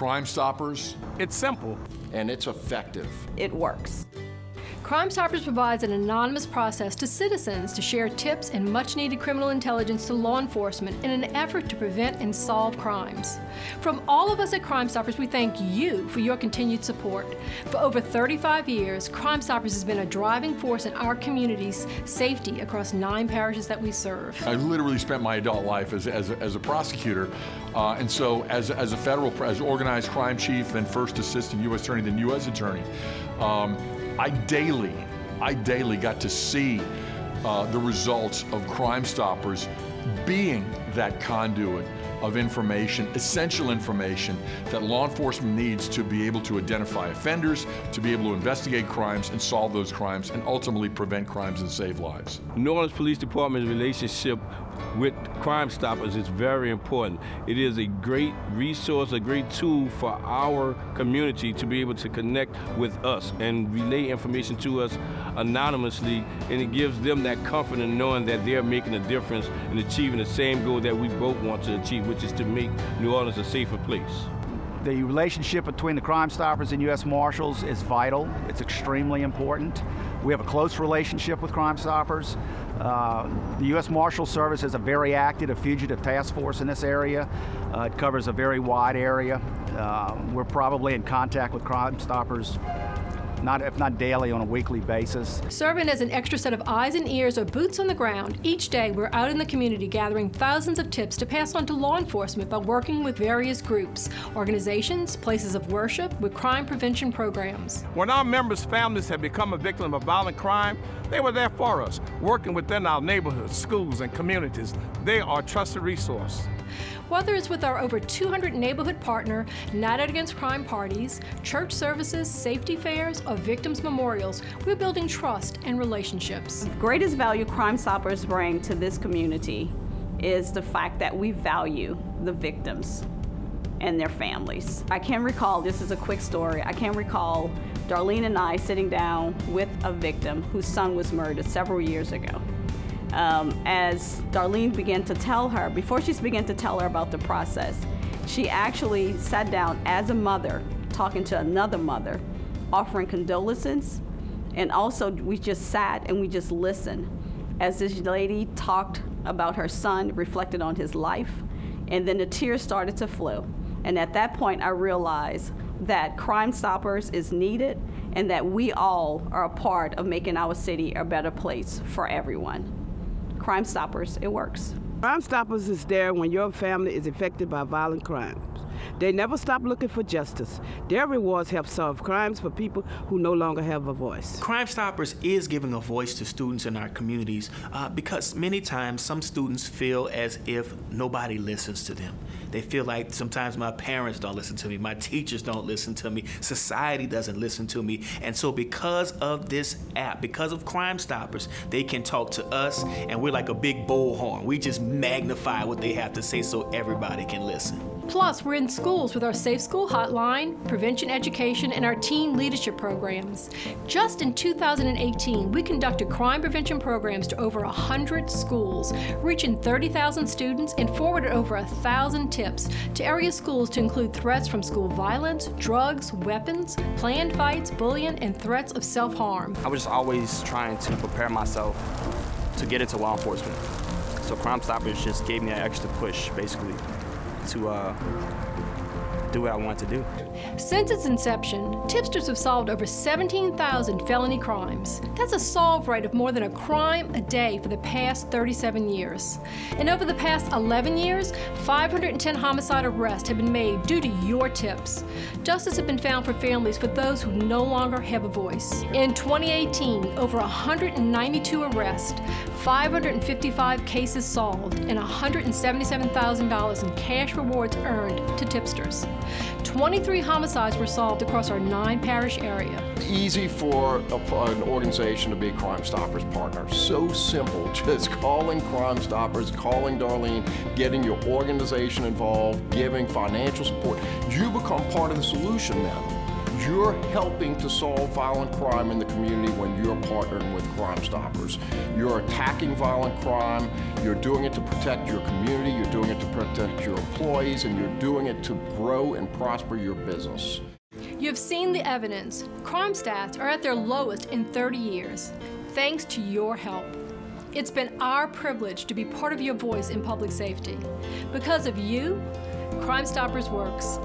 Crime Stoppers. It's simple. And it's effective. It works. Crime Stoppers provides an anonymous process to citizens to share tips and much-needed criminal intelligence to law enforcement in an effort to prevent and solve crimes. From all of us at Crime Stoppers, we thank you for your continued support. For over 35 years, Crime Stoppers has been a driving force in our community's safety across 9 parishes that we serve. I literally spent my adult life as a prosecutor, and so as as organized crime chief, then first assistant U.S. attorney, then U.S. attorney, I daily got to see the results of Crime Stoppers being that conduit of information, essential information that law enforcement needs to be able to identify offenders, to be able to investigate crimes and solve those crimes, and ultimately prevent crimes and save lives. New Orleans Police Department's relationship with Crime Stoppers is very important. It is a great resource, a great tool for our community to be able to connect with us and relay information to us anonymously, and it gives them that comfort in knowing that they're making a difference in achieving the same goal that we both want to achieve, which is to make New Orleans a safer place. The relationship between the Crime Stoppers and U.S. Marshals is vital. It's extremely important. We have a close relationship with Crime Stoppers. The U.S. Marshal Service is a very active fugitive task force in this area. It covers a very wide area. We're probably in contact with Crime Stoppers, if not daily, on a weekly basis. Serving as an extra set of eyes and ears or boots on the ground, each day we're out in the community gathering thousands of tips to pass on to law enforcement by working with various groups, organizations, places of worship, with crime prevention programs. When our members' families have become a victim of violent crime, they were there for us, working within our neighborhoods, schools, and communities. They are a trusted resource. Whether it's with our over 200 neighborhood partner, Night Out Against Crime parties, church services, safety fairs, or victims' memorials, we're building trust and relationships. The greatest value Crime Stoppers bring to this community is the fact that we value the victims and their families. I can recall, this is a quick story, I can recall Darlene and I sitting down with a victim whose son was murdered several years ago. As Darlene began to tell her, before she began to tell her about the process, she actually sat down as a mother, talking to another mother, offering condolences, and also we just sat and we just listened as this lady talked about her son, reflected on his life, and then the tears started to flow. And at that point, I realized that Crime Stoppers is needed and that we all are a part of making our city a better place for everyone. Crime Stoppers, it works. Crime Stoppers is there when your family is affected by violent crimes. They never stop looking for justice. Their rewards help solve crimes for people who no longer have a voice. Crime Stoppers is giving a voice to students in our communities because many times some students feel as if nobody listens to them. They feel like sometimes my parents don't listen to me, my teachers don't listen to me, society doesn't listen to me. And so because of this app, because of Crime Stoppers, they can talk to us, and we're like a big bullhorn. We just magnify what they have to say so everybody can listen. Plus, we're in schools with our Safe School Hotline, prevention education, and our teen leadership programs. Just in 2018, we conducted crime prevention programs to over 100 schools, reaching 30,000 students and forwarded over 1,000 tips to area schools to include threats from school violence, drugs, weapons, planned fights, bullying, and threats of self-harm. I was just always trying to prepare myself to get into law enforcement. So Crime Stoppers just gave me an extra push, basically, to do what I want to do. Since its inception, tipsters have solved over 17,000 felony crimes. That's a solve rate of more than a crime a day for the past 37 years. And over the past 11 years, 510 homicide arrests have been made due to your tips. Justice has been found for families for those who no longer have a voice. In 2018, over 192 arrests, 555 cases solved, and $177,000 in cash rewards earned to tipsters. 23 homicides were solved across our 9-parish area. Easy for an organization to be Crime Stoppers partner. So simple, just calling Crime Stoppers, calling Darlene, getting your organization involved, giving financial support. You become part of the solution now. You're helping to solve violent crime in the community when you're partnering with Crime Stoppers. You're attacking violent crime, you're doing it to protect your community, you're doing it to protect your employees, and you're doing it to grow and prosper your business. You have seen the evidence. Crime stats are at their lowest in 30 years, thanks to your help. It's been our privilege to be part of your voice in public safety. Because of you, Crime Stoppers works.